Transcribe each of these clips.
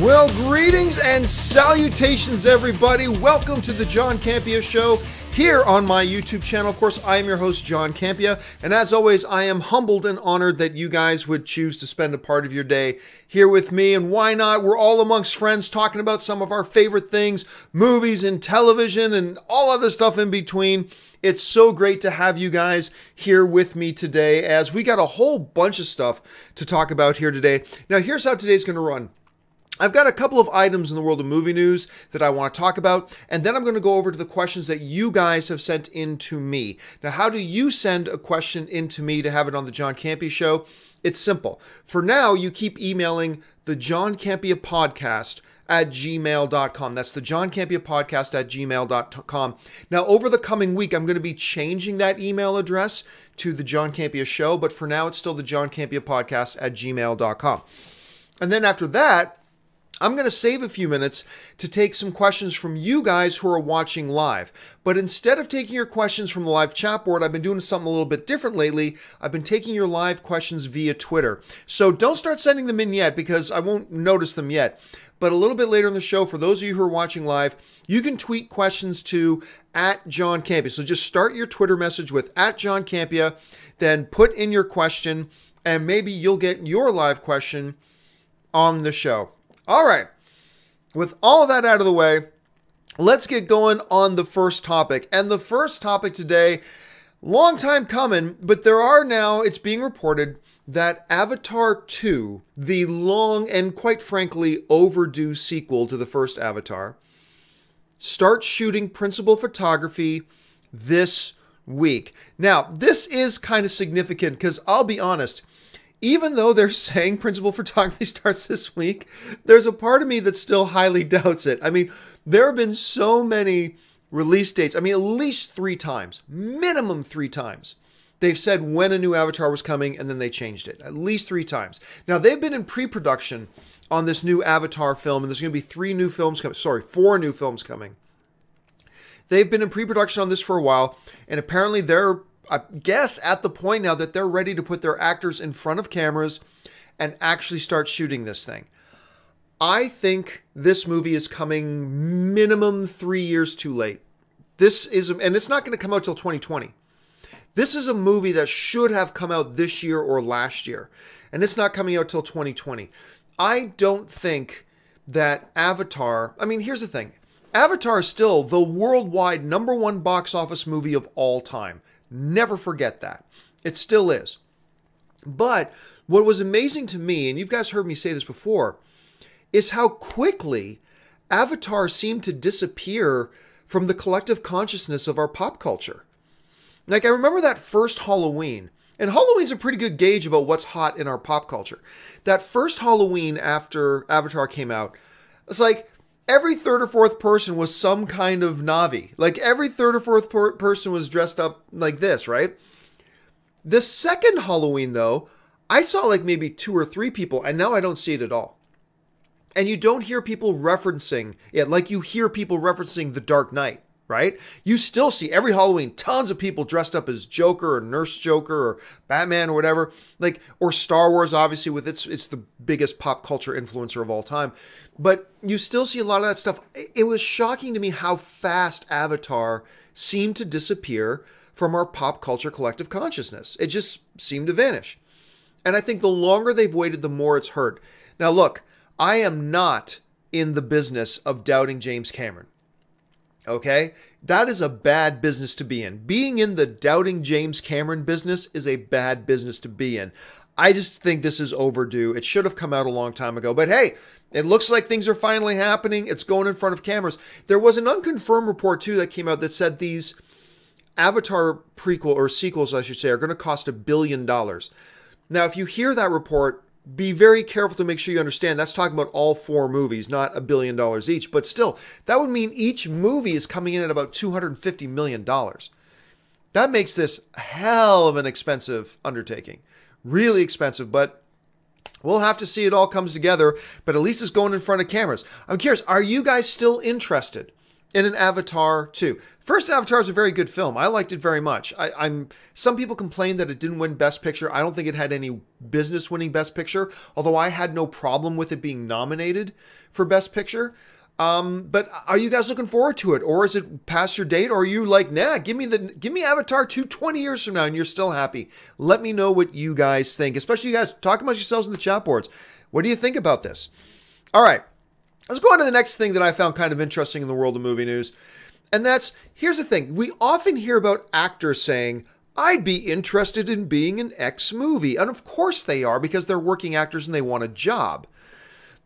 Well, greetings and salutations, everybody. Welcome to the John Campea Show here on my YouTube channel. Of course, I am your host, John Campea, and as always, I am humbled and honored that you guys would choose to spend a part of your day here with me. And why not? We're all amongst friends talking about some of our favorite things, movies and television and all other stuff in between. It's so great to have you guys here with me today, as we got a whole bunch of stuff to talk about here today. Now, here's how today's going to run. I've got a couple of items in the world of movie news that I want to talk about, and then I'm going to go over to the questions that you guys have sent in to me. Now, how do you send a question in to me to have it on the John Campea Show? It's simple. For now, you keep emailing the John Campea Podcast at gmail.com. That's the John Campea Podcast at gmail.com. Now, over the coming week, I'm going to be changing that email address to the John Campea Show, but for now, it's still the John Campea Podcast at gmail.com. And then after that, I'm going to save a few minutes to take some questions from you guys who are watching live. But instead of taking your questions from the live chat board, I've been doing something a little bit different lately. I've been taking your live questions via Twitter. So don't start sending them in yet, because I won't notice them yet. But a little bit later in the show, for those of you who are watching live, you can tweet questions to @JohnCampea. So just start your Twitter message with @JohnCampea, then put in your question, and maybe you'll get your live question on the show. All right, with all of that out of the way, let's get going on the first topic. And the first topic today, long time coming, but it's being reported that Avatar 2, the long and quite frankly overdue sequel to the first Avatar, starts shooting principal photography this week. Now, this is kind of significant because I'll be honest, even though they're saying principal photography starts this week, there's a part of me that still highly doubts it. I mean, there have been so many release dates. I mean, at least 3 times, minimum 3 times. They've said when a new Avatar was coming, and then they changed it. At least 3 times. Now, they've been in pre-production on this new Avatar film, and there's going to be 4 new films coming. They've been in pre-production on this for a while, and apparently they're, I guess, at the point now that they're ready to put their actors in front of cameras and actually start shooting this thing. I think this movie is coming minimum 3 years too late. And it's not going to come out till 2020. This is a movie that should have come out this year or last year, and it's not coming out till 2020. I don't think that Avatar, I mean, here's the thing. Avatar is still the worldwide #1 box office movie of all time. Never forget that. It still is. But what was amazing to me, and you guys heard me say this before, is how quickly Avatar seemed to disappear from the collective consciousness of our pop culture. Like, I remember that first Halloween, and Halloween's a pretty good gauge about what's hot in our pop culture. That first Halloween after Avatar came out, it's like every 3rd or 4th person was some kind of Na'vi. Like, every 3rd or 4th person was dressed up like this, right? The second Halloween, though, I saw like maybe 2 or 3 people, and now I don't see it at all. And you don't hear people referencing it like you hear people referencing The Dark Knight, right? You still see every Halloween tons of people dressed up as Joker or Nurse Joker or Batman or whatever, like, or Star Wars, obviously, with it's the biggest pop culture influencer of all time. But you still see a lot of that stuff. It was shocking to me how fast Avatar seemed to disappear from our pop culture collective consciousness. It just seemed to vanish. And I think the longer they've waited, the more it's hurt. Now, look, I am not in the business of doubting James Cameron. Okay? That is a bad business to be in. Being in the doubting James Cameron business is a bad business to be in. I just think this is overdue. It should have come out a long time ago. But hey, it looks like things are finally happening. It's going in front of cameras. There was an unconfirmed report, too, that came out that said these Avatar prequel, or sequels, I should say, are going to cost $1 billion. Now, if you hear that report, be very careful to make sure you understand that's talking about all 4 movies, not $1 billion each. But still, that would mean each movie is coming in at about $250 million. That makes this a hell of an expensive undertaking. Really expensive, but we'll have to see it all comes together. But at least it's going in front of cameras. I'm curious, are you guys still interested in an Avatar 2. First Avatar is a very good film. I liked it very much. Some people complain that it didn't win Best Picture. I don't think it had any business winning Best Picture, although I had no problem with it being nominated for Best Picture. But are you guys looking forward to it, or is it past your date, or are you like, nah, give me Avatar 2 20 years from now and you're still happy? Let me know what you guys think, especially you guys talk amongst yourselves in the chat boards. What do you think about this? All right. Let's go on to the next thing that I found kind of interesting in the world of movie news. And that's, here's the thing. We often hear about actors saying, I'd be interested in being in X movie. And of course they are, because they're working actors and they want a job.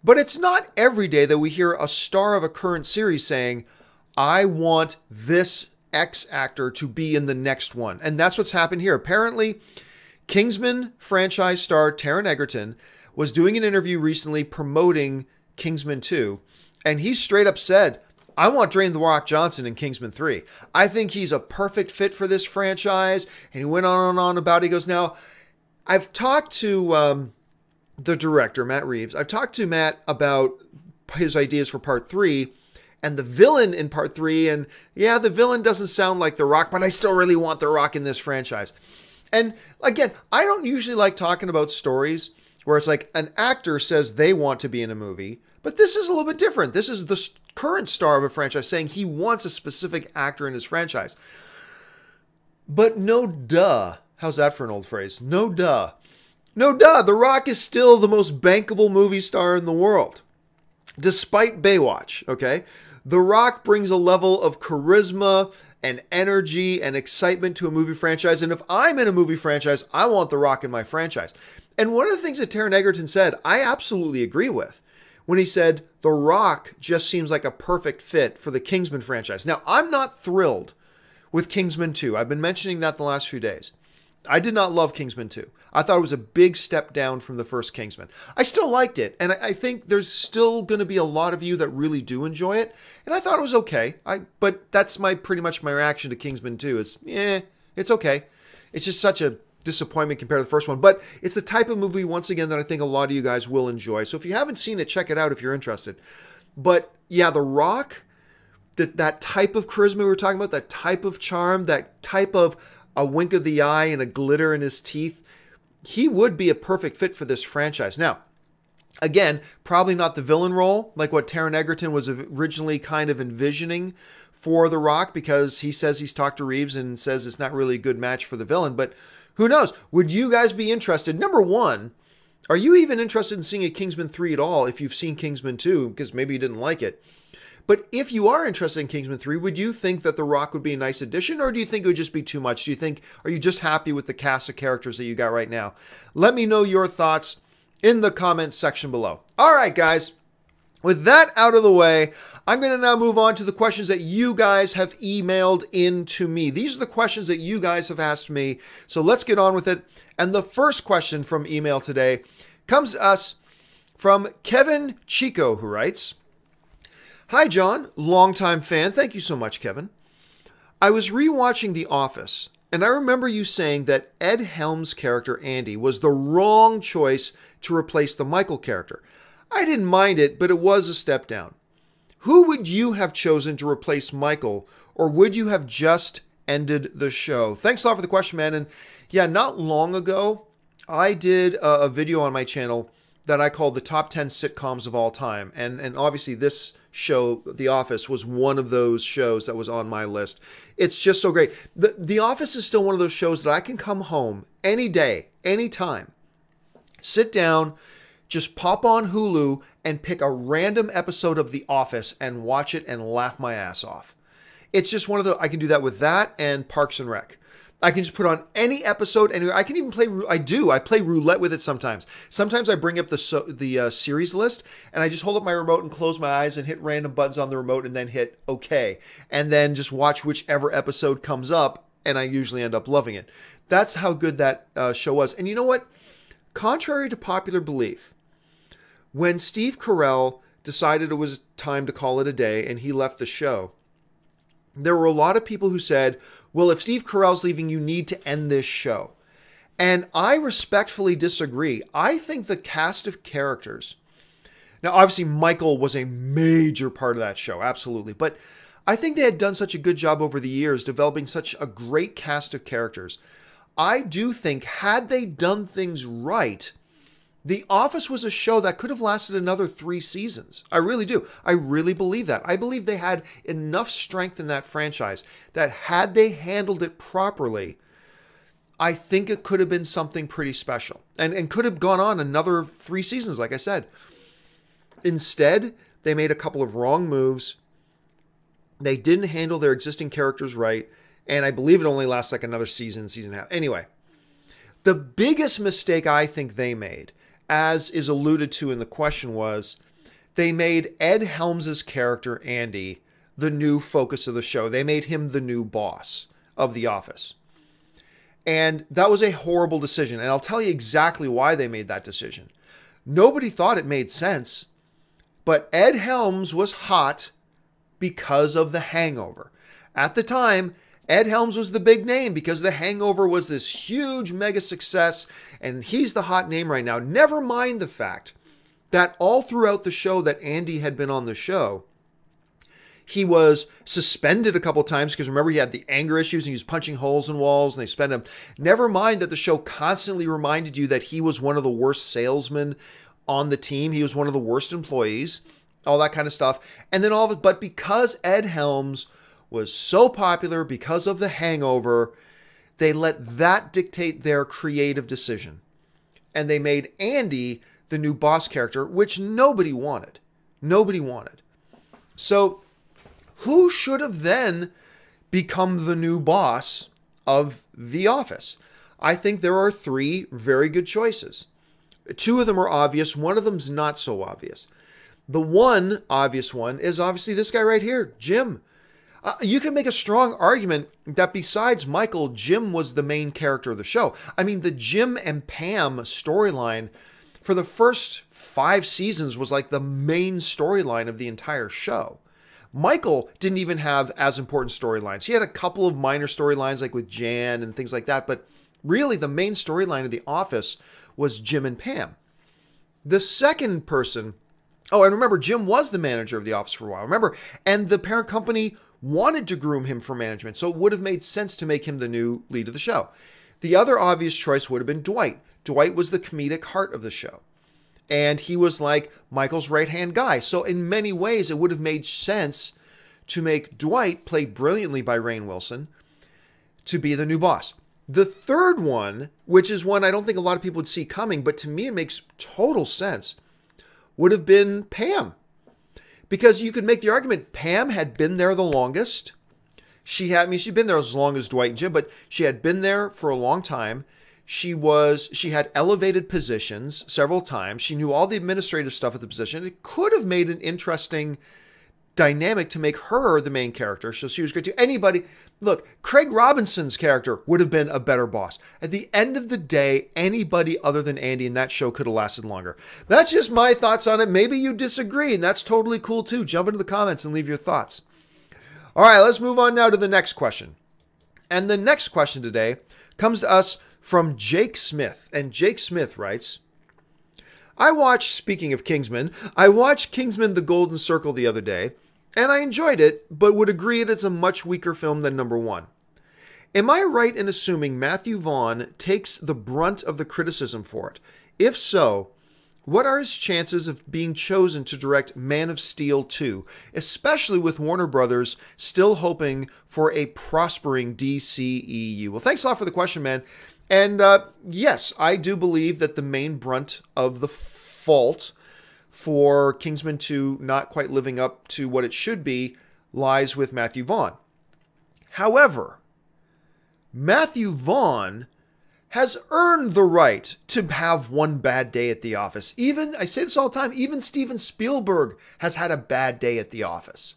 But it's not every day that we hear a star of a current series saying, I want this X actor to be in the next one. And that's what's happened here. Apparently, Kingsman franchise star Taron Egerton was doing an interview recently promoting Kingsman 2, and he straight up said, I want Dwayne "The Rock" Johnson in Kingsman 3. I think he's a perfect fit for this franchise. And he went on and on about it. He goes, now, I've talked to the director, Matt Reeves. I've talked to Matt about his ideas for part 3 and the villain in part 3. And yeah, the villain doesn't sound like The Rock, but I still really want The Rock in this franchise. And again, I don't usually like talking about stories where it's like an actor says they want to be in a movie, but this is a little bit different. This is the current star of a franchise saying he wants a specific actor in his franchise. But no duh. How's that for an old phrase? No duh. No duh. The Rock is still the most bankable movie star in the world. Despite Baywatch, okay? The Rock brings a level of charisma and energy and excitement to a movie franchise. And if I'm in a movie franchise, I want The Rock in my franchise. And one of the things that Taron Egerton said, I absolutely agree with, when he said, The Rock just seems like a perfect fit for the Kingsman franchise. Now, I'm not thrilled with Kingsman 2. I've been mentioning that the last few days. I did not love Kingsman 2. I thought it was a big step down from the first Kingsman. I still liked it, and I think there's still going to be a lot of you that really do enjoy it, and I thought it was okay. But that's pretty much my reaction to Kingsman 2 is, it's okay. It's just such a disappointment compared to the first one, but it's the type of movie, once again, that I think a lot of you guys will enjoy. So if you haven't seen it, check it out if you're interested. But yeah, The Rock, that type of charisma we were talking about, that type of charm, that type of a wink of the eye and a glitter in his teeth, he would be a perfect fit for this franchise. Now, again, probably not the villain role like what Taron Egerton was originally kind of envisioning for The Rock, because he says he's talked to Reeves and says it's not really a good match for the villain, but who knows? Would you guys be interested? Number one, are you even interested in seeing a Kingsman 3 at all if you've seen Kingsman 2, because maybe you didn't like it? But if you are interested in Kingsman 3, would you think that The Rock would be a nice addition, or do you think it would just be too much? Are you just happy with the cast of characters that you got right now? Let me know your thoughts in the comments section below. All right, guys. With that out of the way, I'm going to now move on to the questions that you guys have emailed in to me. These are the questions that you guys have asked me. So let's get on with it. And the first question from email today comes to us from Kevin Chico, who writes, Hi, John, longtime fan. Thank you so much, Kevin. I was rewatching The Office, and I remember you saying that Ed Helms' character, Andy, was the wrong choice to replace the Michael character. I didn't mind it, but it was a step down. Who would you have chosen to replace Michael, or would you have just ended the show? Thanks a lot for the question, man. And yeah, not long ago, I did a video on my channel that I called the top 10 sitcoms of all time. And obviously this show, The Office, was one of those shows that was on my list. It's just so great. The Office is still one of those shows that I can come home any day, anytime, sit down, just pop on Hulu and pick a random episode of The Office and watch it and laugh my ass off. It's just one of the, I can do that with that and Parks and Rec. I can just put on any episode anywhere. I can even play, I play roulette with it sometimes. Sometimes I bring up the series list and I just hold up my remote and close my eyes and hit random buttons on the remote and then hit OK. And then just watch whichever episode comes up, and I usually end up loving it. That's how good that show was. And you know what? Contrary to popular belief, when Steve Carell decided it was time to call it a day and he left the show, there were a lot of people who said, well, if Steve Carell's leaving, you need to end this show. And I respectfully disagree. I think the cast of characters, now obviously Michael was a major part of that show, absolutely. But I think they had done such a good job over the years developing such a great cast of characters. I do think had they done things right, The Office was a show that could have lasted another 3 seasons. I really do. I really believe that. I believe they had enough strength in that franchise that had they handled it properly, I think it could have been something pretty special and could have gone on another 3 seasons, like I said. Instead, they made a couple of wrong moves. They didn't handle their existing characters right. And I believe it only lasts like another season, season and a half. Anyway, the biggest mistake I think they made, as is alluded to in the question, was they made Ed Helms' character, Andy, the new focus of the show. They made him the new boss of The Office. And that was a horrible decision. And I'll tell you exactly why they made that decision. Nobody thought it made sense, but Ed Helms was hot because of The Hangover. At the time, Ed Helms was the big name because The Hangover was this huge mega success, and he's the hot name right now. Never mind the fact that all throughout the show that Andy had been on the show, he was suspended a couple times because remember he had the anger issues and he was punching holes in walls and they suspended him. Never mind that the show constantly reminded you that he was one of the worst salesmen on the team. He was one of the worst employees, all that kind of stuff. And then all of it, but because Ed Helms was so popular because of The Hangover, they let that dictate their creative decision. And they made Andy the new boss character, which nobody wanted. Nobody wanted. So who should have then become the new boss of The Office? I think there are 3 very good choices. 2 of them are obvious. One of them's not so obvious. The one obvious one is obviously this guy right here, Jim. You can make a strong argument that besides Michael, Jim was the main character of the show. I mean, the Jim and Pam storyline for the first 5 seasons was like the main storyline of the entire show. Michael didn't even have as important storylines. He had a couple of minor storylines like with Jan and things like that, but really the main storyline of The Office was Jim and Pam. The second person, oh, and remember, Jim was the manager of The Office for a while, remember? And the parent company wanted to groom him for management, so it would have made sense to make him the new lead of the show. The other obvious choice would have been Dwight. Dwight was the comedic heart of the show. And he was like Michael's right-hand guy. So in many ways, it would have made sense to make Dwight, played brilliantly by Rainn Wilson, to be the new boss. The third one, which is one I don't think a lot of people would see coming, but to me it makes total sense, would have been Pam. Because you could make the argument Pam had been there the longest. She'd been there as long as Dwight and Jim, but she had been there for a long time. She had elevated positions several times. She knew all the administrative stuff at the position. It could have made an interesting dynamic to make her the main character. So she was great to anybody. Look, Craig Robinson's character would have been a better boss. At the end of the day, anybody other than Andy in that show could have lasted longer. That's just my thoughts on it. Maybe you disagree, and that's totally cool too. Jump into the comments and leave your thoughts. All right, let's move on now to the next question. And the next question today comes to us from Jake Smith. And Jake Smith writes, speaking of Kingsman, I watched Kingsman: The Golden Circle the other day, and I enjoyed it, but would agree it is a much weaker film than number 1. Am I right in assuming Matthew Vaughn takes the brunt of the criticism for it? If so, what are his chances of being chosen to direct Man of Steel 2, especially with Warner Brothers still hoping for a prospering DCEU? Well, thanks a lot for the question, man. And yes, I do believe that the main brunt of the fault for Kingsman 2 not quite living up to what it should be lies with Matthew Vaughn. However, Matthew Vaughn has earned the right to have one bad day at the office. Even, I say this all the time, even Steven Spielberg has had a bad day at the office.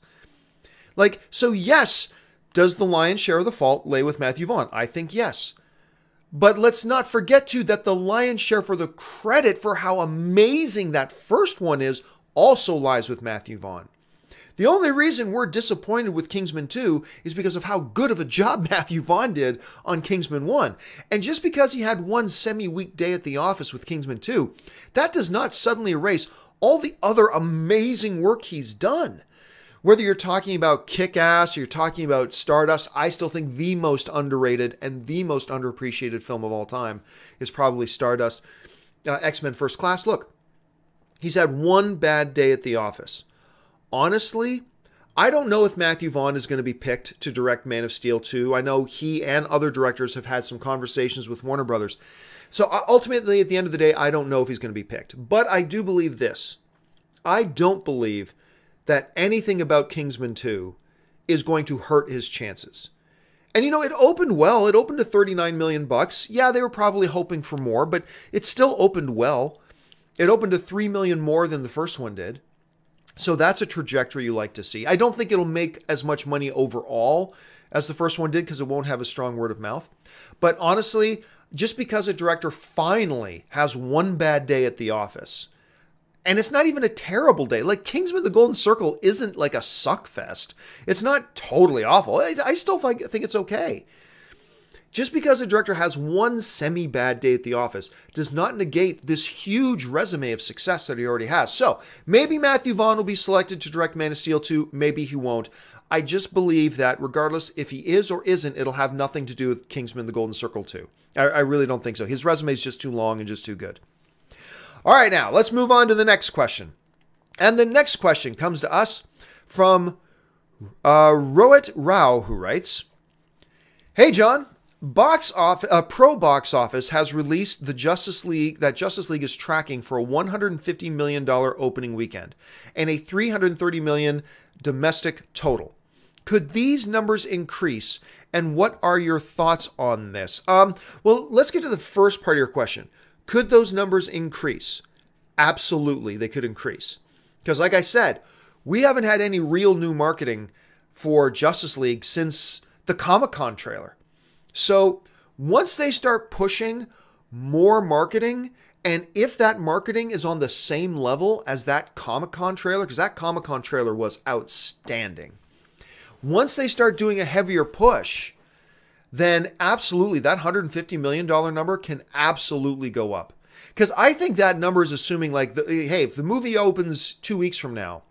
So yes, does the lion's share of the fault lay with Matthew Vaughn? I think yes. But let's not forget, too, that the lion's share for the credit for how amazing that first one is also lies with Matthew Vaughn. The only reason we're disappointed with Kingsman 2 is because of how good of a job Matthew Vaughn did on Kingsman 1. And just because he had one semi-weak day at the office with Kingsman 2, that does not suddenly erase all the other amazing work he's done. Whether you're talking about Kick-Ass or you're talking about Stardust, I still think the most underrated and the most underappreciated film of all time is probably Stardust. X-Men First Class. Look, he's had one bad day at the office. Honestly, I don't know if Matthew Vaughn is going to be picked to direct Man of Steel 2. I know he and other directors have had some conversations with Warner Brothers. So ultimately, at the end of the day, I don't know if he's going to be picked. But I do believe this. I don't believe that anything about Kingsman 2 is going to hurt his chances. And you know, it opened well. It opened to $39 million. Yeah, they were probably hoping for more, but it still opened well. It opened to $3 million more than the first one did. So that's a trajectory you like to see. I don't think it'll make as much money overall as the first one did because it won't have a strong word of mouth. But honestly, just because a director finally has one bad day at the office, and it's not even a terrible day. Like Kingsman: The Golden Circle isn't like a suck fest. It's not totally awful. I still think it's okay. Just because a director has one semi-bad day at the office does not negate this huge resume of success that he already has. So maybe Matthew Vaughn will be selected to direct Man of Steel 2. Maybe he won't. I just believe that regardless if he is or isn't, it'll have nothing to do with Kingsman: The Golden Circle 2. I really don't think so. His resume is just too long and just too good. All right, now let's move on to the next question. And the next question comes to us from Rohit Rao, who writes, "Hey, John. Pro Box Office has released the Justice League is tracking for a $150 million opening weekend and a $330 million domestic total. Could these numbers increase, and what are your thoughts on this?" Well, let's get to the first part of your question. Could those numbers increase? Absolutely, they could increase. Because like I said, we haven't had any real new marketing for Justice League since the Comic-Con trailer. So once they start pushing more marketing, and if that marketing is on the same level as that Comic-Con trailer, because that Comic-Con trailer was outstanding. Once they start doing a heavier push, then absolutely that $150 million number can absolutely go up. Because I think that number is assuming like, hey, if the movie opens 2 weeks from now,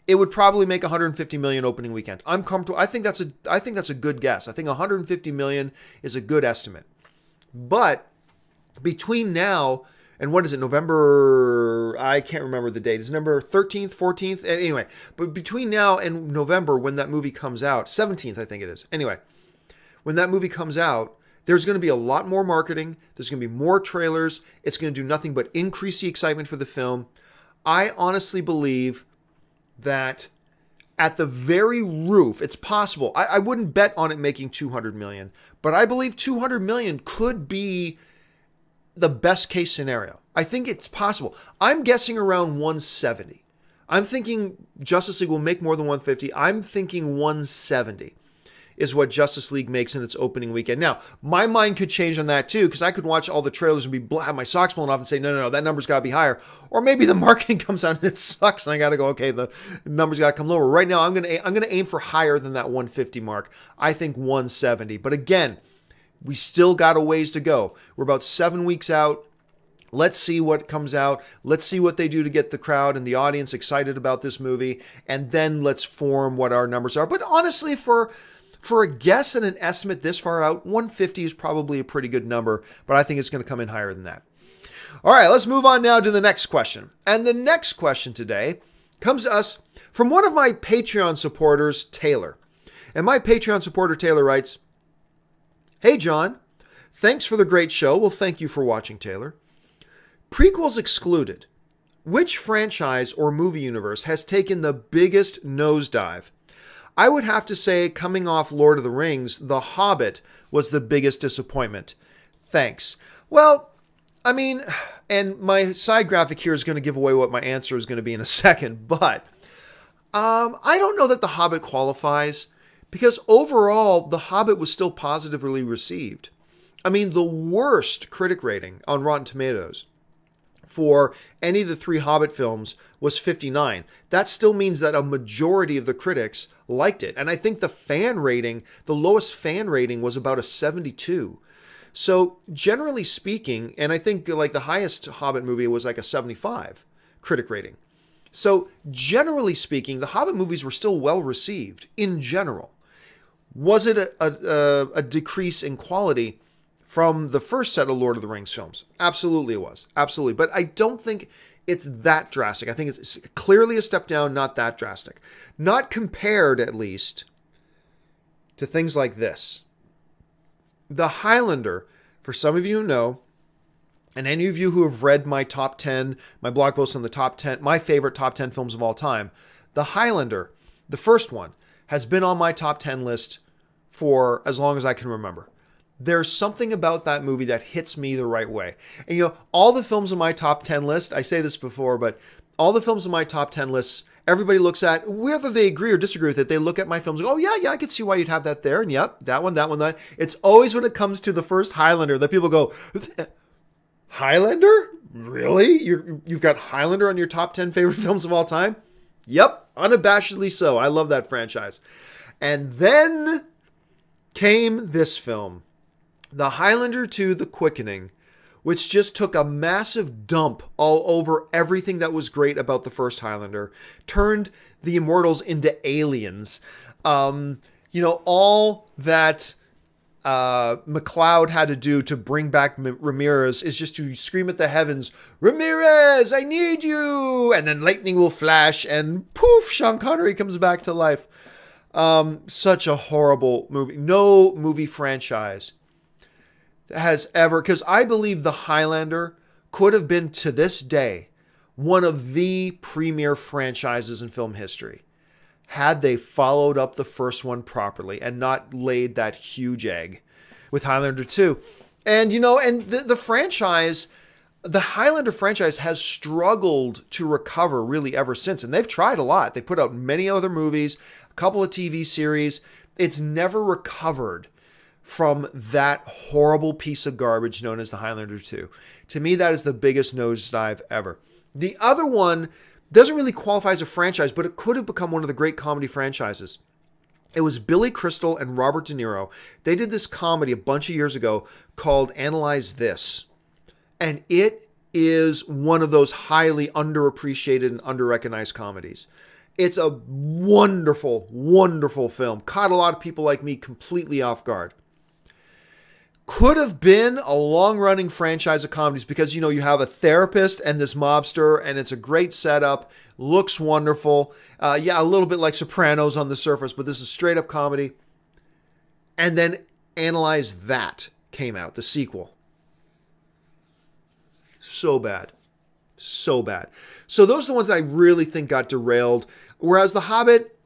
it would probably make $150 million opening weekend. I'm comfortable. I think that's a good guess. I think $150 million is a good estimate. But between now and what is it, November? I can't remember the date. Is it November 13th, 14th? Anyway, but between now and November, when that movie comes out, 17th, I think it is. Anyway, when that movie comes out, there's going to be a lot more marketing. There's going to be more trailers. It's going to do nothing but increase the excitement for the film. I honestly believe that at the very roof, it's possible. I wouldn't bet on it making $200 million, but I believe $200 million could be the best case scenario. I think it's possible. I'm guessing around 170. I'm thinking Justice League will make more than 150. I'm thinking 170 is what Justice League makes in its opening weekend. Now, my mind could change on that too, because I could watch all the trailers and have my socks blown off and say, no, that number's got to be higher. Or maybe the marketing comes out and it sucks, and I got to go, okay, the number's got to come lower. Right now, I'm gonna aim for higher than that 150 mark. I think 170. But again, we still got a ways to go. We're about 7 weeks out. Let's see what comes out. Let's see what they do to get the crowd and the audience excited about this movie, and then let's form what our numbers are. But honestly, for a guess and an estimate this far out, 150 is probably a pretty good number, but I think it's going to come in higher than that. All right, let's move on now to the next question. And the next question today comes to us from one of my Patreon supporters, Taylor. And my Patreon supporter, Taylor, writes, "Hey, John, thanks for the great show." Well, thank you for watching, Taylor. "Prequels excluded, which franchise or movie universe has taken the biggest nosedive? I would have to say, coming off Lord of the Rings, The Hobbit was the biggest disappointment. Thanks." Well, I mean, and my side graphic here is going to give away what my answer is going to be in a second, but I don't know that The Hobbit qualifies, because overall, The Hobbit was still positively received. I mean, the worst critic rating on Rotten Tomatoes for any of the 3 Hobbit films was 59. That still means that a majority of the critics liked it. And I think the lowest fan rating was about a 72. So generally speaking, and I think like the highest Hobbit movie was like a 75 critic rating. So generally speaking, the Hobbit movies were still well received in general. Was it a decrease in quality from the first set of Lord of the Rings films? Absolutely it was. Absolutely. But I don't think it's that drastic. I think it's clearly a step down, not that drastic. Not compared, at least, to things like this. The Highlander, for some of you who know, and any of you who have read my top 10, my blog post on the top 10, my favorite top 10 films of all time, The Highlander, the first one, has been on my top 10 list for as long as I can remember. There's something about that movie that hits me the right way. And you know, all the films on my top 10 list, I say this before, but all the films on my top 10 lists, everybody looks at, whether they agree or disagree with it, they look at my films and go, oh yeah, I could see why you'd have that there. And yep, that one, that. It's always when it comes to the first Highlander that people go, Highlander? Really? You've got Highlander on your top 10 favorite films of all time? Yep, unabashedly so. I love that franchise. And then came this film, The Highlander 2: The Quickening, which just took a massive dump all over everything that was great about the first Highlander, turned the Immortals into aliens. All that MacLeod had to do to bring back Ramirez is just to scream at the heavens, Ramirez, I need you! And then lightning will flash and poof, Sean Connery comes back to life. Such a horrible movie. No movie franchise has ever, because I believe The Highlander could have been, to this day, one of the premier franchises in film history, had they followed up the first one properly and not laid that huge egg with Highlander 2. And, the franchise, the Highlander franchise has struggled to recover really ever since. And they've tried a lot. They put out many other movies, a couple of TV series. It's never recovered from that horrible piece of garbage known as the Highlander 2. To me, that is the biggest nosedive ever. The other one doesn't really qualify as a franchise, but it could have become one of the great comedy franchises. It was Billy Crystal and Robert De Niro. They did this comedy a bunch of years ago called Analyze This. And it is one of those highly underappreciated and underrecognized comedies. It's a wonderful, wonderful film. Caught a lot of people like me completely off guard. Could have been a long-running franchise of comedies because, you have a therapist and this mobster, and it's a great setup, looks wonderful. A little bit like Sopranos on the surface, but this is straight-up comedy. And then Analyze That came out, the sequel. So bad. So bad. So those are the ones that I really think got derailed, whereas The Hobbit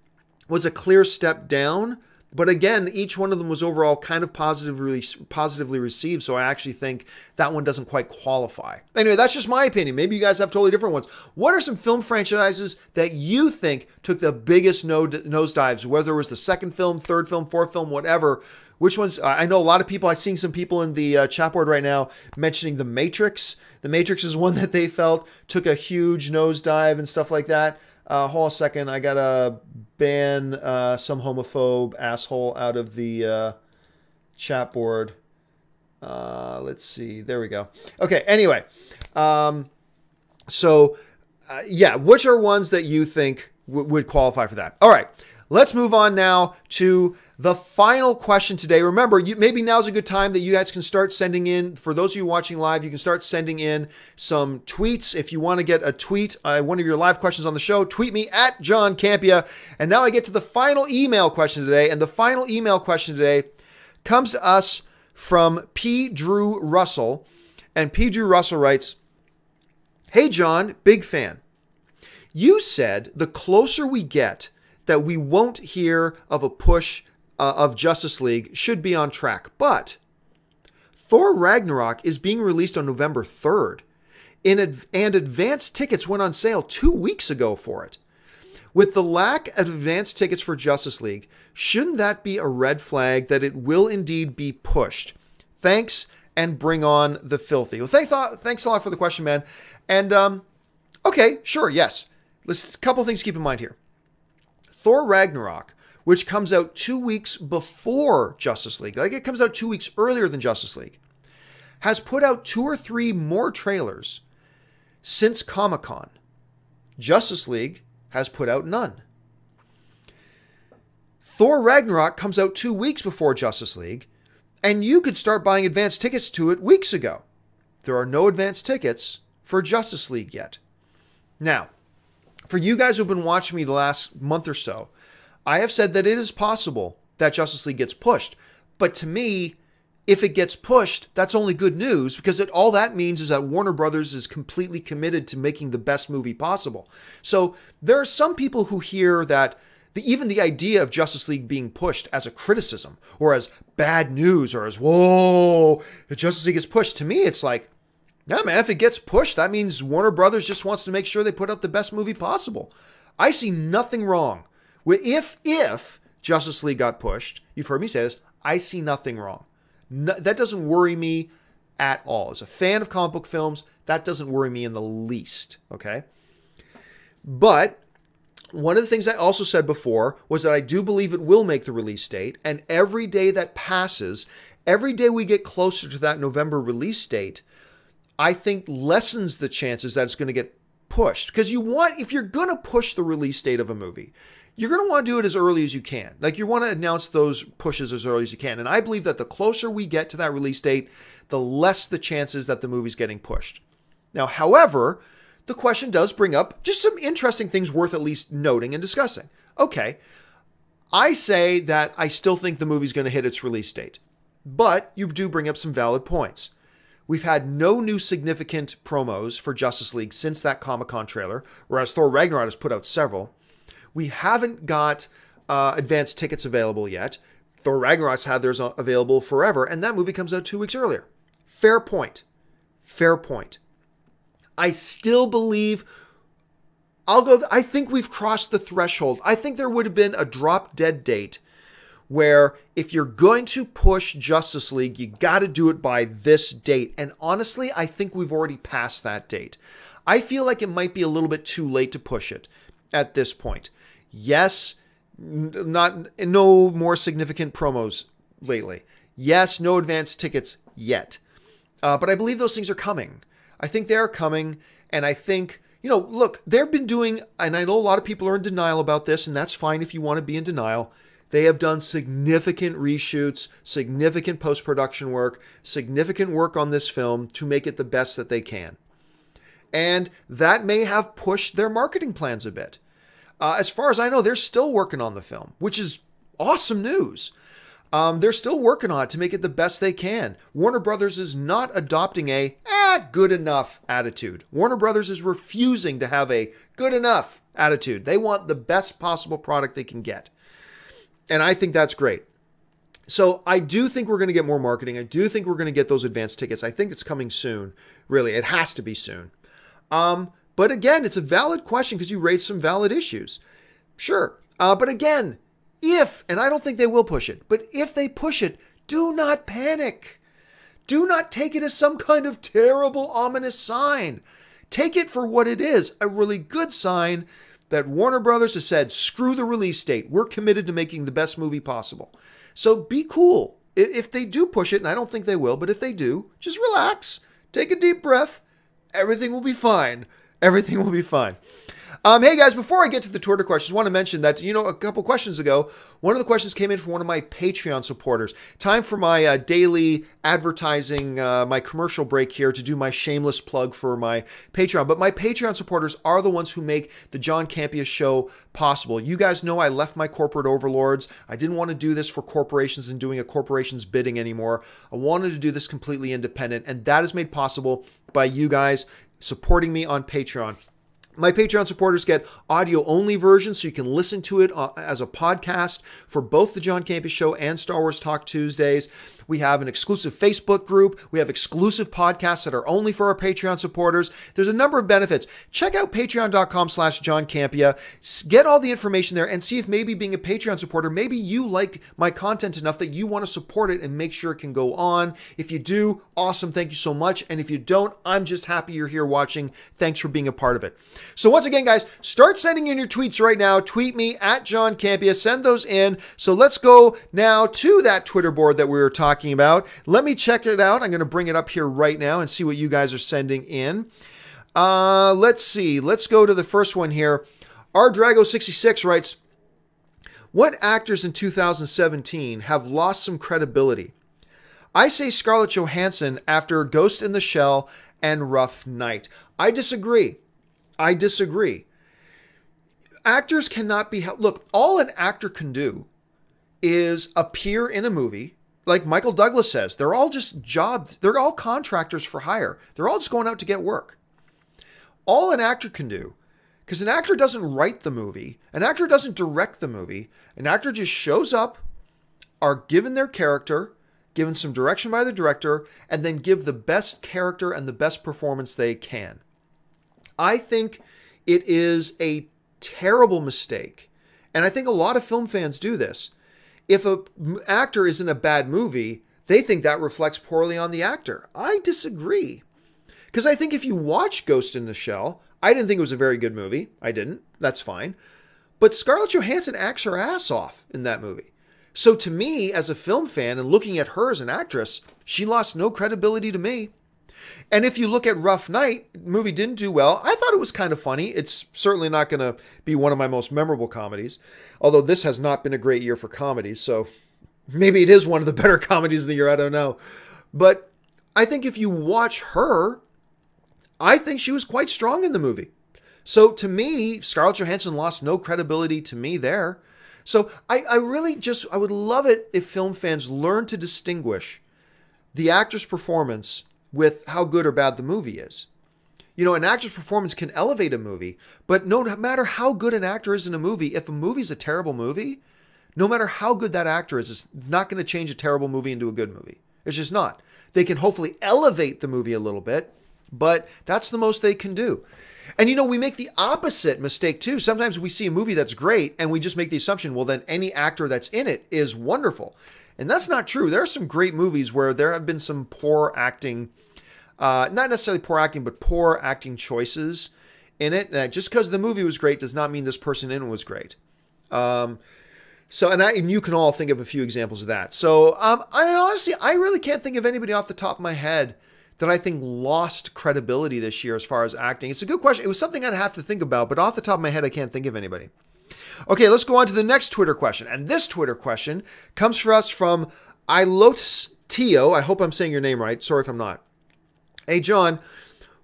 was a clear step down. But again, each one of them was overall kind of positively received, so I actually think that one doesn't quite qualify. Anyway, that's just my opinion. Maybe you guys have totally different ones. What are some film franchises that you think took the biggest nosedives, whether it was the second film, third film, fourth film, whatever? Which ones? I know a lot of people, I've seen some people in the chat board right now mentioning The Matrix. The Matrix is one that they felt took a huge nosedive and stuff like that. Hold on a second. I got to ban some homophobe asshole out of the chat board. Let's see. There we go. Okay. Anyway. Which are ones that you think would qualify for that? All right. Let's move on now to the final question today. Remember, maybe now's a good time that you guys can start sending in, for those of you watching live, you can start sending in some tweets. If you want to get a tweet, one of your live questions on the show, tweet me at John Campea. And now I get to the final email question today. And the final email question today comes to us from P. Drew Russell. And P. Drew Russell writes, Hey, John, big fan. You said the closer we get that we won't hear of a push of Justice League should be on track. But Thor Ragnarok is being released on November 3rd, and advance tickets went on sale 2 weeks ago for it. With the lack of advance tickets for Justice League, shouldn't that be a red flag that it will indeed be pushed? Thanks, and bring on the filthy. Well, thanks a lot for the question, man. And, okay, sure, yes. A couple things to keep in mind here. Thor Ragnarok, which comes out 2 weeks before Justice League, like it comes out 2 weeks earlier than Justice League, has put out 2 or 3 more trailers since Comic-Con. Justice League has put out none. Thor Ragnarok comes out 2 weeks before Justice League, and you could start buying advance tickets to it weeks ago. There are no advance tickets for Justice League yet. Now, for you guys who've been watching me the last month or so, I have said that it is possible that Justice League gets pushed. But to me, if it gets pushed, that's only good news, because all that means is that Warner Brothers is completely committed to making the best movie possible. So there are some people who hear that even the idea of Justice League being pushed as a criticism or as bad news or as, whoa, Justice League is pushed. To me, it's like, no, man, if it gets pushed, that means Warner Brothers just wants to make sure they put out the best movie possible. I see nothing wrong with if Justice League got pushed. You've heard me say this. I see nothing wrong. No, that doesn't worry me at all. As a fan of comic book films, that doesn't worry me in the least. Okay. But one of the things I also said before was that I do believe it will make the release date. And every day that passes, every day we get closer to that November release date, I think lessens the chances that it's going to get pushed. Because if you're going to push the release date of a movie, you're going to want to do it as early as you can. Like, you want to announce those pushes as early as you can. And I believe that the closer we get to that release date, the less the chances that the movie's getting pushed. Now, however, the question does bring up just some interesting things worth at least noting and discussing. Okay, I say that I still think the movie's going to hit its release date, but you do bring up some valid points. We've had no new significant promos for Justice League since that Comic-Con trailer, whereas Thor Ragnarok has put out several. We haven't got advanced tickets available yet. Thor Ragnarok's had theirs available forever, and that movie comes out 2 weeks earlier. Fair point. Fair point. I still believe I think we've crossed the threshold. I think there would have been a drop dead date where if you're going to push Justice League, you got to do it by this date. And honestly, I think we've already passed that date. I feel like it might be a little bit too late to push it at this point. Yes, no more significant promos lately. Yes, no advanced tickets yet. But I believe those things are coming. I think they're coming, and I think, look, they've been doing, and I know a lot of people are in denial about this, and that's fine if you want to be in denial. They have done significant reshoots, significant post-production work, significant work on this film to make it the best that they can. And that may have pushed their marketing plans a bit. As far as I know, they're still working on the film, which is awesome news. They're still working on it to make it the best they can. Warner Brothers is not adopting a good enough attitude. Warner Brothers is refusing to have a good enough attitude. They want the best possible product they can get. And I think that's great. So I do think we're going to get more marketing. I do think we're going to get those advanced tickets. I think it's coming soon. Really, it has to be soon. But again, it's a valid question because you raised some valid issues. Sure. But again, and I don't think they will push it, but if they push it, do not panic. Do not take it as some kind of terrible, ominous sign. Take it for what it is, a really good sign that Warner Brothers has said, screw the release date. We're committed to making the best movie possible. So be cool. If they do push it, and I don't think they will, but if they do, just relax. Take a deep breath. Everything will be fine. Everything will be fine. Hey guys, before I get to the Twitter questions, I want to mention that, a couple questions ago, one of the questions came in from one of my Patreon supporters. Time for my daily advertising, my commercial break here to do my shameless plug for my Patreon. But my Patreon supporters are the ones who make the John Campea Show possible. You guys know I left my corporate overlords. I didn't want to do this for corporations and doing a corporation's bidding anymore. I wanted to do this completely independent, and that is made possible by you guys supporting me on Patreon. My Patreon supporters get audio-only versions, so you can listen to it as a podcast for both the John Campea Show and Star Wars Talk Tuesdays. We have an exclusive Facebook group. We have exclusive podcasts that are only for our Patreon supporters. There's a number of benefits. Check out patreon.com/John Campea. Get all the information there and see if maybe being a Patreon supporter, maybe you like my content enough that you want to support it and make sure it can go on. If you do, awesome. Thank you so much. And if you don't, I'm just happy you're here watching. Thanks for being a part of it. So once again, guys, start sending in your tweets right now. Tweet me at John Campea. Send those in. So let's go now to that Twitter board that we were talking about. Let me check it out. I'm going to bring it up here right now and see what you guys are sending in. Let's see. Let's go to the first one here. R Drago66 writes, what actors in 2017 have lost some credibility? I say Scarlett Johansson after Ghost in the Shell and Rough Night. I disagree. Actors cannot be held. Look, all an actor can do is appear in a movie. Like Michael Douglas says, they're all just they're all contractors for hire. They're all just going out to get work. All an actor can do, because an actor doesn't write the movie, an actor doesn't direct the movie, an actor just shows up, are given their character, given some direction by the director, and then give the best character and the best performance they can. I think it is a terrible mistake, and I think a lot of film fans do this. If an actor is in a bad movie, they think that reflects poorly on the actor. I disagree. Because I think if you watch Ghost in the Shell, I didn't think it was a very good movie. I didn't. That's fine. But Scarlett Johansson acts her ass off in that movie. So to me, as a film fan and looking at her as an actress, she lost no credibility to me. And if you look at Rough Night, the movie didn't do well. I thought it was kind of funny. It's certainly not going to be one of my most memorable comedies. Although this has not been a great year for comedies. So maybe it is one of the better comedies of the year. I don't know. But I think if you watch her, I think she was quite strong in the movie. So to me, Scarlett Johansson lost no credibility to me there. So I would love it if film fans learn to distinguish the actor's performance with how good or bad the movie is. You know, an actor's performance can elevate a movie, but no matter how good an actor is in a movie, if a movie's a terrible movie, no matter how good that actor is, it's not going to change a terrible movie into a good movie. It's just not. They can hopefully elevate the movie a little bit, but that's the most they can do. And, you know, we make the opposite mistake, too. Sometimes we see a movie that's great, and we just make the assumption, well, then any actor that's in it is wonderful. And that's not true. There are some great movies where there have been some poor acting, not necessarily poor acting, but poor acting choices in it. Just because the movie was great does not mean this person in it was great. And you can all think of a few examples of that. So, honestly, I really can't think of anybody off the top of my head that I think lost credibility this year as far as acting. It's a good question. It was something I'd have to think about, but off the top of my head, I can't think of anybody. Okay, let's go on to the next Twitter question. And this Twitter question comes for us from Ilotes Tio. I hope I'm saying your name right. Sorry if I'm not. Hey, John,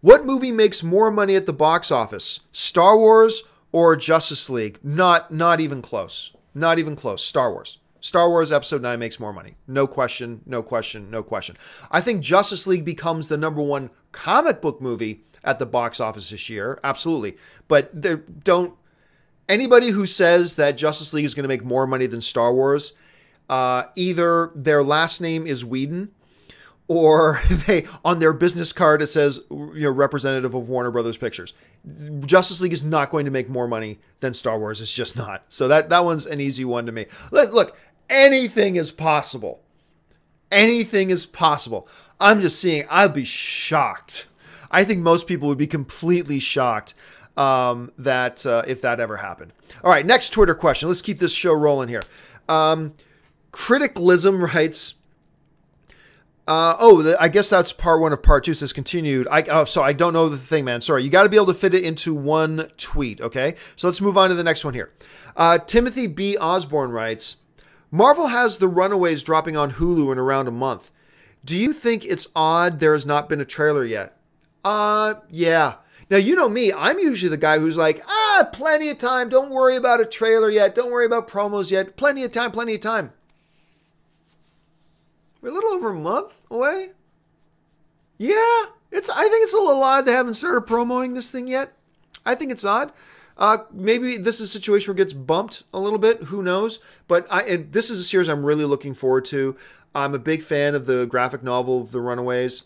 what movie makes more money at the box office? Star Wars or Justice League? Not even close. Not even close. Star Wars. Star Wars Episode 9 makes more money. No question, no question, no question. I think Justice League becomes the #1 comic book movie at the box office this year. Absolutely. But anybody who says that Justice League is going to make more money than Star Wars, either their last name is Whedon, or they on their business card it says, representative of Warner Brothers Pictures. Justice League is not going to make more money than Star Wars. It's just not. So that one's an easy one to me. Look, anything is possible. Anything is possible. I'm just saying, I'd be shocked. I think most people would be completely shocked that if that ever happened. All right, next Twitter question. Let's keep this show rolling here. Criticalism writes, I guess that's part 1 of part 2. Says continued. So I don't know the thing, man. Sorry. You got to be able to fit it into one tweet. Okay. So let's move on to the next one here. Timothy B. Osborne writes, Marvel has the Runaways dropping on Hulu in around a month. Do you think it's odd there has not been a trailer yet? Yeah. Now, you know me, I'm usually the guy who's like, plenty of time. Don't worry about a trailer yet. Don't worry about promos yet. Plenty of time, plenty of time. We're a little over a month away. Yeah, I think it's a little odd they haven't started promoting this thing yet. I think it's odd. Maybe this is a situation where it gets bumped a little bit. Who knows? But this is a series I'm really looking forward to. I'm a big fan of the graphic novel of The Runaways.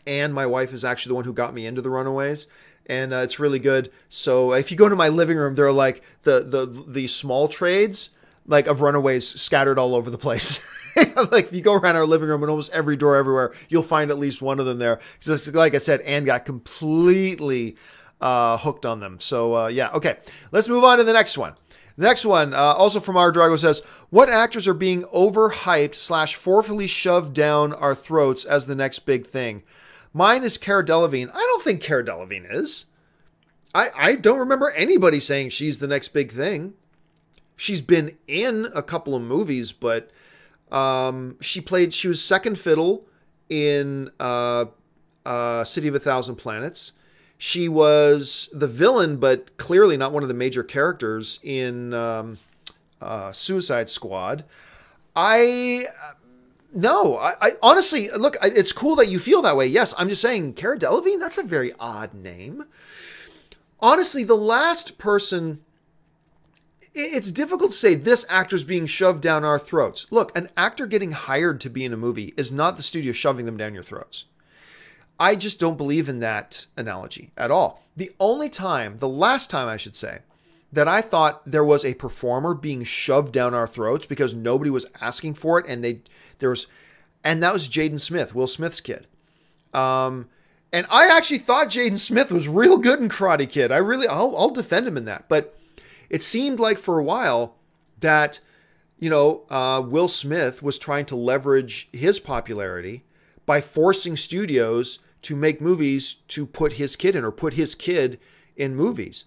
And my wife is actually the one who got me into The Runaways. And it's really good. So if you go to my living room, there are like the small trades like of Runaways scattered all over the place. Like if you go around our living room and almost every door everywhere, you'll find at least one of them there. Because like I said, Anne got completely hooked on them. So yeah, okay. Let's move on to the next one. The next one, also from our Drago, says, what actors are being overhyped / forcefully shoved down our throats as the next big thing? Mine is Cara Delevingne. I don't think Cara Delevingne is. I don't remember anybody saying she's the next big thing. She's been in a couple of movies, but she was second fiddle in City of a Thousand Planets. She was the villain, but clearly not one of the major characters in Suicide Squad. I honestly, look, it's cool that you feel that way. Yes, I'm just saying, Cara Delevingne, that's a very odd name. Honestly, the last person, it's difficult to say this actor's being shoved down our throats. Look, an actor getting hired to be in a movie is not the studio shoving them down your throats. I just don't believe in that analogy at all. The last time I should say, that I thought there was a performer being shoved down our throats because nobody was asking for it, and that was Jaden Smith, Will Smith's kid. And I actually thought Jaden Smith was real good in Karate Kid. I'll defend him in that. But it seemed like for a while that, Will Smith was trying to leverage his popularity by forcing studios to make movies to put his kid in, or put his kid in movies.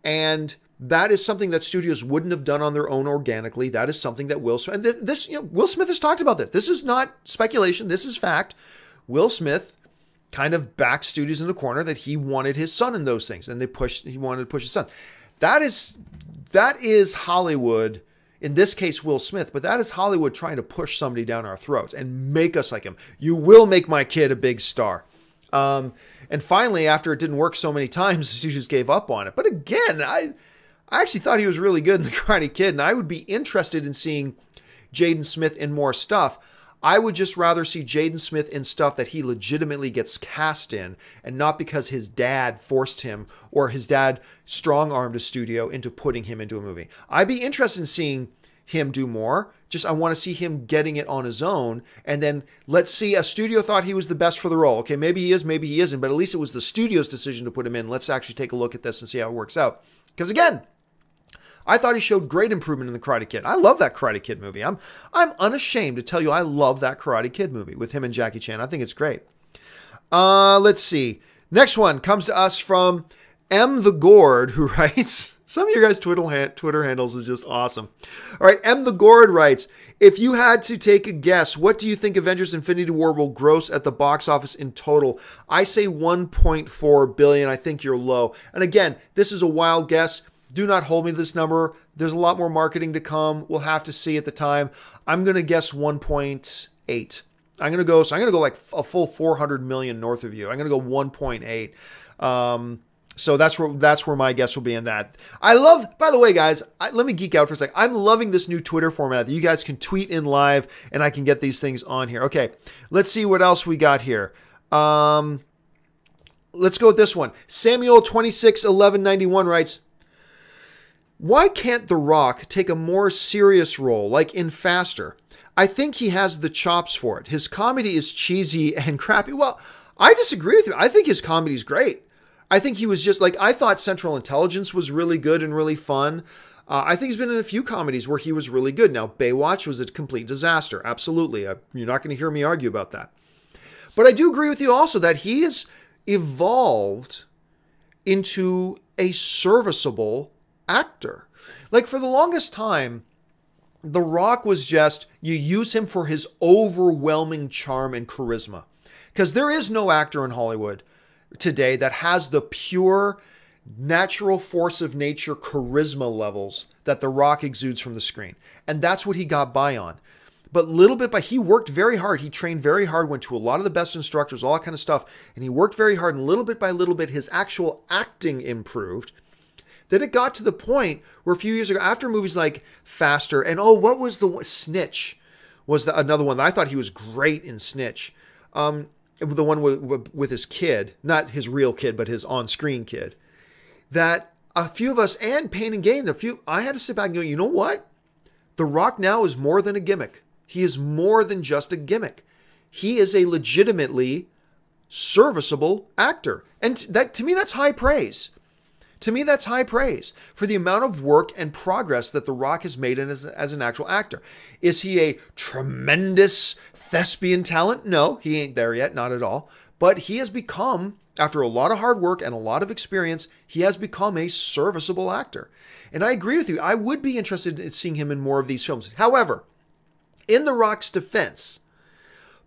And that is something that studios wouldn't have done on their own organically. That is something that Will Smith, and Will Smith has talked about this. This is not speculation. This is fact. Will Smith kind of backed studios in the corner that he wanted his son in those things, and he wanted to push his son. That is Hollywood, in this case Will Smith, but that is Hollywood trying to push somebody down our throats and make us like him. You will make my kid a big star. And finally, after it didn't work so many times, the studios gave up on it. But again, I actually thought he was really good in The Karate Kid, and I would be interested in seeing Jaden Smith in more stuff. I would just rather see Jaden Smith in stuff that he legitimately gets cast in, and not because his dad forced him or his dad strong-armed a studio into putting him into a movie. I'd be interested in seeing him do more. Just I want to see him getting it on his own, and then let's see, a studio thought he was the best for the role. Okay, maybe he is, maybe he isn't, but at least it was the studio's decision to put him in. Let's actually take a look at this and see how it works out. Because again, I thought he showed great improvement in The Karate Kid. I love that Karate Kid movie. I'm unashamed to tell you I love that Karate Kid movie with him and Jackie Chan. I think it's great. Let's see. Next one comes to us from M. the Gourd, who writes, some of your guys' Twitter handles is just awesome. All right, M. the Gourd writes, if you had to take a guess, what do you think Avengers Infinity War will gross at the box office in total? I say 1.4 billion. I think you're low. And again, this is a wild guess. Do not hold me to this number. There's a lot more marketing to come. We'll have to see at the time. I'm going to guess 1.8. I'm going to go like a full 400 million north of you. I'm going to go 1.8. So that's where my guess will be in that. I love, by the way, guys, let me geek out for a second. I'm loving this new Twitter format that you guys can tweet in live and I can get these things on here. Okay, let's see what else we got here. Let's go with this one. Samuel261191 writes, why can't The Rock take a more serious role, like in Faster? I think he has the chops for it. His comedy is cheesy and crappy. Well, I disagree with you. I think his comedy is great. I think he was just like, I thought Central Intelligence was really good and really fun. I think he's been in a few comedies where he was really good. Now, Baywatch was a complete disaster. Absolutely. You're not going to hear me argue about that. But I do agree with you also that he has evolved into a serviceable actor. Like for the longest time, The Rock was just, you use him for his overwhelming charm and charisma. Because there is no actor in Hollywood today that has the pure natural force of nature charisma levels that The Rock exudes from the screen. And that's what he got by on. But little bit by, he worked very hard. He trained very hard, went to a lot of the best instructors, all that kind of stuff. And he worked very hard, and little bit by little bit, his actual acting improved. Then it got to the point where a few years ago, after movies like Faster, and what was the Snitch was another one that I thought he was great in Snitch. The one with his kid, not his real kid, but his on-screen kid. That a few of us, and Pain and Gain, I had to sit back and go, you know what? The Rock now is more than a gimmick. He is more than just a gimmick. He is a legitimately serviceable actor. And that, to me, that's high praise. To me, that's high praise for the amount of work and progress that The Rock has made as an actual actor. Is he a tremendous thespian talent? No, he ain't there yet, not at all. But he has become, after a lot of hard work and a lot of experience, he has become a serviceable actor. And I agree with you. I would be interested in seeing him in more of these films. However, in The Rock's defense,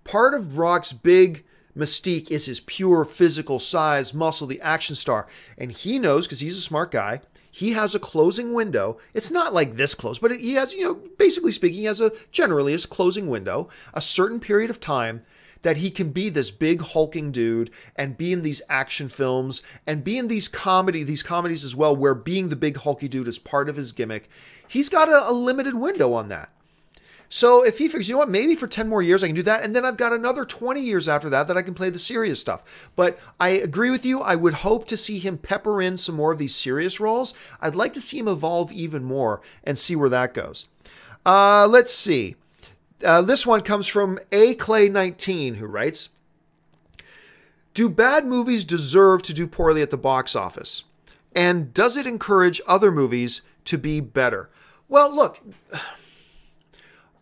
part of Rock's big mystique is his pure physical size, muscle, the action star. And he knows, because he's a smart guy, he has a closing window. It's not like this close, but he has, basically speaking, he has generally his closing window, a certain period of time that he can be this big hulking dude and be in these action films and be in these comedies as well, where being the big hulky dude is part of his gimmick. He's got a limited window on that. So if he figures, you know what, maybe for 10 more years I can do that, and then I've got another 20 years after that I can play the serious stuff. But I agree with you. I would hope to see him pepper in some more of these serious roles. I'd like to see him evolve even more and see where that goes. Let's see. This one comes from AClay19, who writes, do bad movies deserve to do poorly at the box office? And does it encourage other movies to be better? Well, look,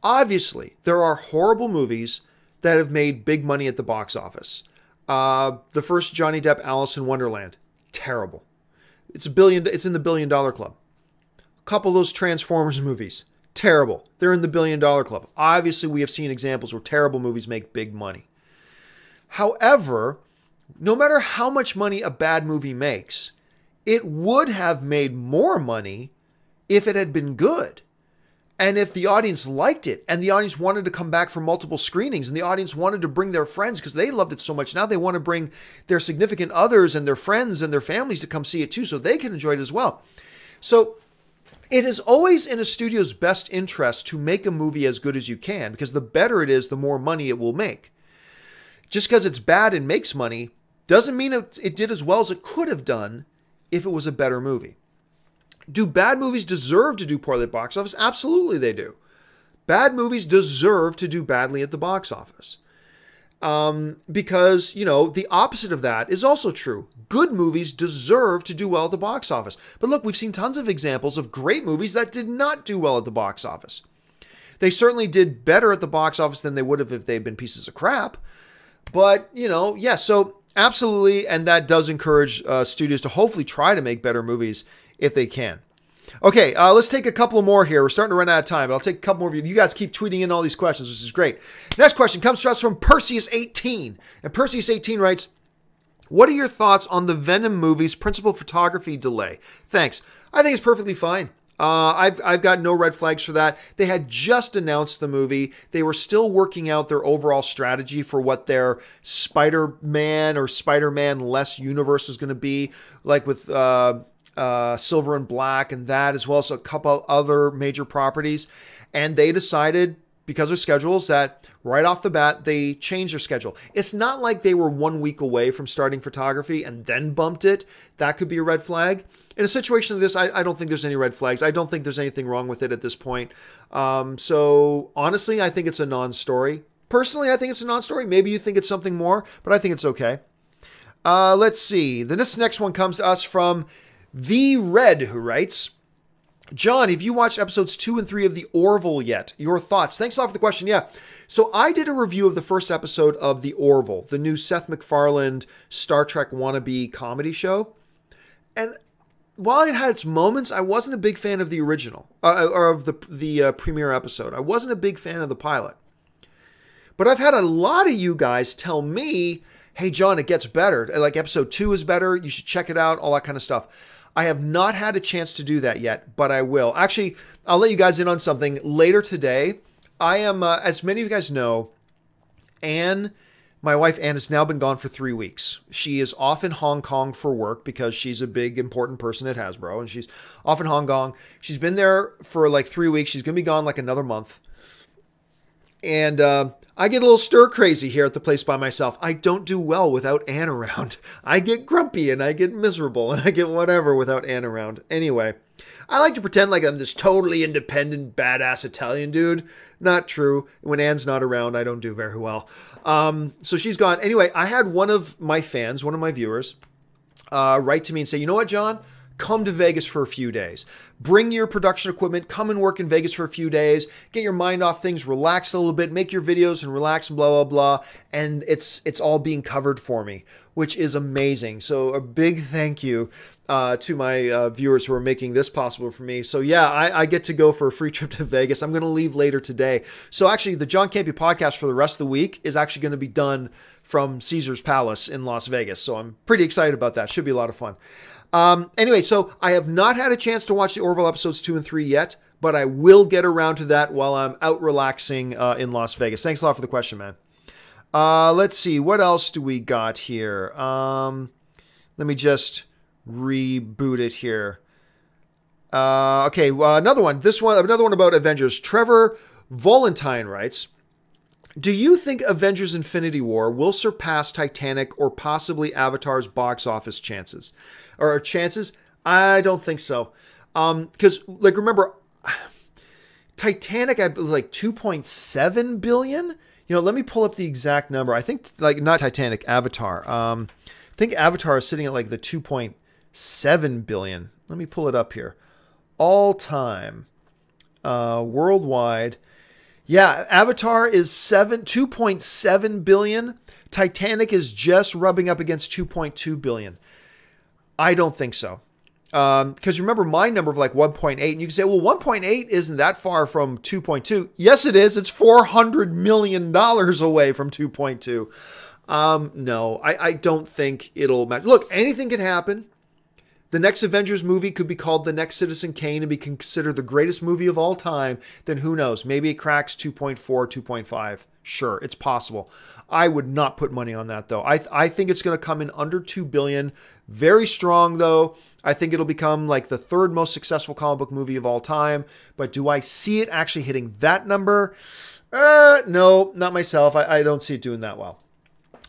obviously, there are horrible movies that have made big money at the box office. The first Johnny Depp Alice in Wonderland, terrible. It's in the $1 billion club. A couple of those Transformers movies, terrible. They're in the $1 billion club. Obviously, we have seen examples where terrible movies make big money. However, no matter how much money a bad movie makes, it would have made more money if it had been good. And if the audience liked it, and the audience wanted to come back for multiple screenings, and the audience wanted to bring their friends because they loved it so much, now they want to bring their significant others and their friends and their families to come see it too, so they can enjoy it as well. So it is always in a studio's best interest to make a movie as good as you can, because the better it is, the more money it will make. Just because it's bad and makes money doesn't mean it did as well as it could have done if it was a better movie. Do bad movies deserve to do poorly at the box office? Absolutely they do. Bad movies deserve to do badly at the box office. Because, the opposite of that is also true. Good movies deserve to do well at the box office. But look, we've seen tons of examples of great movies that did not do well at the box office. They certainly did better at the box office than they would have if they'd been pieces of crap. But, so absolutely, and that does encourage studios to hopefully try to make better movies if they can. Okay, let's take a couple more here. We're starting to run out of time, but I'll take a couple more of you. You guys keep tweeting in all these questions, which is great. Next question comes to us from Perseus18. And Perseus18 writes, what are your thoughts on the Venom movie's principal photography delay? Thanks. I think it's perfectly fine. I've got no red flags for that. They had just announced the movie. They were still working out their overall strategy for what their Spider-Man or Spider-Man-less universe is going to be, like with Silver and Black and that, as well as a couple other major properties. And they decided, because of schedules, that right off the bat, they changed their schedule. It's not like they were 1 week away from starting photography and then bumped it. That could be a red flag. In a situation like this, I don't think there's any red flags. I don't think there's anything wrong with it at this point. So honestly, I think it's a non-story. Personally, I think it's a non-story. Maybe you think it's something more, but I think it's okay. Let's see. This next one comes to us from The Red, who writes, John, have you watched episodes 2 and 3 of The Orville yet? Your thoughts? Thanks a lot for the question. Yeah. So I did a review of the first episode of The Orville, the new Seth MacFarlane Star Trek wannabe comedy show. And while it had its moments, I wasn't a big fan of the original, or of the premiere episode. I wasn't a big fan of the pilot. But I've had a lot of you guys tell me, hey, John, it gets better. Like episode 2 is better. You should check it out, all that kind of stuff. I have not had a chance to do that yet, but I will. Actually, I'll let you guys in on something. Later today, I am, as many of you guys know, my wife Anne has now been gone for 3 weeks. She is off in Hong Kong for work because she's a big, important person at Hasbro, and she's off in Hong Kong. She's been there for like 3 weeks. She's going to be gone like another month. And I get a little stir crazy here at the place by myself. I don't do well without Anne around. I get grumpy and I get miserable and I get whatever without Anne around. Anyway, I like to pretend like I'm this totally independent, badass Italian dude. Not true. When Anne's not around, I don't do very well. So she's gone. Anyway, I had one of my fans, one of my viewers, write to me and say, you know what, John? come to Vegas for a few days. Bring your production equipment, come and work in Vegas for a few days, get your mind off things, relax a little bit, make your videos and relax and blah, blah, blah. And it's all being covered for me, which is amazing. So a big thank you to my viewers who are making this possible for me. So yeah, I get to go for a free trip to Vegas. I'm going to leave later today. So actually the John Campea podcast for the rest of the week is actually going to be done from Caesar's Palace in Las Vegas. So I'm pretty excited about that. Should be a lot of fun. Anyway, so I have not had a chance to watch the Orville episodes 2 and 3 yet, but I will get around to that while I'm out relaxing in Las Vegas. Thanks a lot for the question, man. Let's see. What else do we got here? Let me just reboot it here. Okay, another one. Another one about Avengers. Trevor Valentine writes, do you think Avengers Infinity War will surpass Titanic or possibly Avatar's box office chances? I don't think so. Because, like, remember, Titanic was like 2.7 billion. You know, let me pull up the exact number. I think, like, not Titanic, Avatar. I think Avatar is sitting at like the 2.7 billion. Let me pull it up here. All time, worldwide. Yeah, Avatar is 2.7 billion. Titanic is just rubbing up against 2.2 billion. I don't think so. Because remember my number of like 1.8, and you can say, well, 1.8 isn't that far from 2.2. Yes, it is. It's $400 million away from 2.2. No, I don't think it'll match. Look, anything can happen. The next Avengers movie could be called The Next Citizen Kane and be considered the greatest movie of all time. Then who knows? Maybe it cracks 2.4, 2.5. Sure, it's possible. I would not put money on that, though. I think it's going to come in under 2 billion. Very strong, though. I think it'll become like the third most successful comic book movie of all time. But do I see it actually hitting that number? No, not myself. I don't see it doing that well.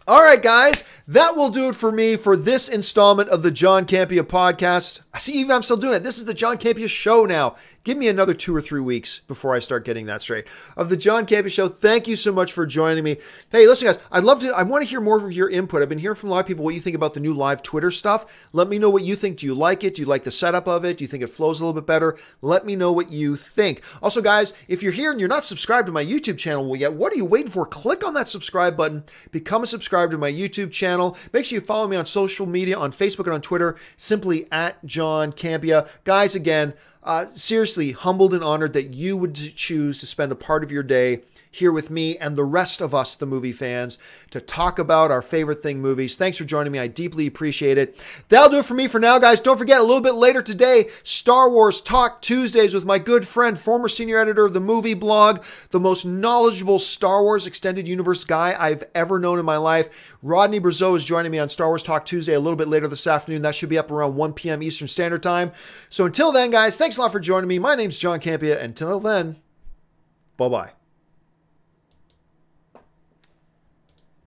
All right, guys, that will do it for me for this installment of the John Campea podcast. I see, even I'm still doing it. This is the John Campea Show now. Give me another 2 or 3 weeks before I start getting that straight. Of the John Campea Show, thank you so much for joining me. Hey, listen, guys, I want to hear more of your input. I've been hearing from a lot of people what you think about the new live Twitter stuff. Let me know what you think. Do you like it? Do you like the setup of it? Do you think it flows a little bit better? Let me know what you think. Also, guys, if you're here and you're not subscribed to my YouTube channel yet, what are you waiting for? Click on that subscribe button. Become a subscriber to my YouTube channel. Make sure you follow me on social media, on Facebook and on Twitter, simply at John Campea. Guys, again, seriously humbled and honored that you would choose to spend a part of your day here with me and the rest of us, the movie fans, to talk about our favorite thing, movies. Thanks for joining me. I deeply appreciate it. That'll do it for me for now, guys. Don't forget, a little bit later today, Star Wars Talk Tuesdays with my good friend, former senior editor of the Movie Blog, the most knowledgeable Star Wars Extended Universe guy I've ever known in my life. Rodney Brazeau is joining me on Star Wars Talk Tuesday a little bit later this afternoon. That should be up around 1 p.m. Eastern Standard Time. So until then, guys, thanks a lot for joining me. My name's John Campea. Until then, bye-bye.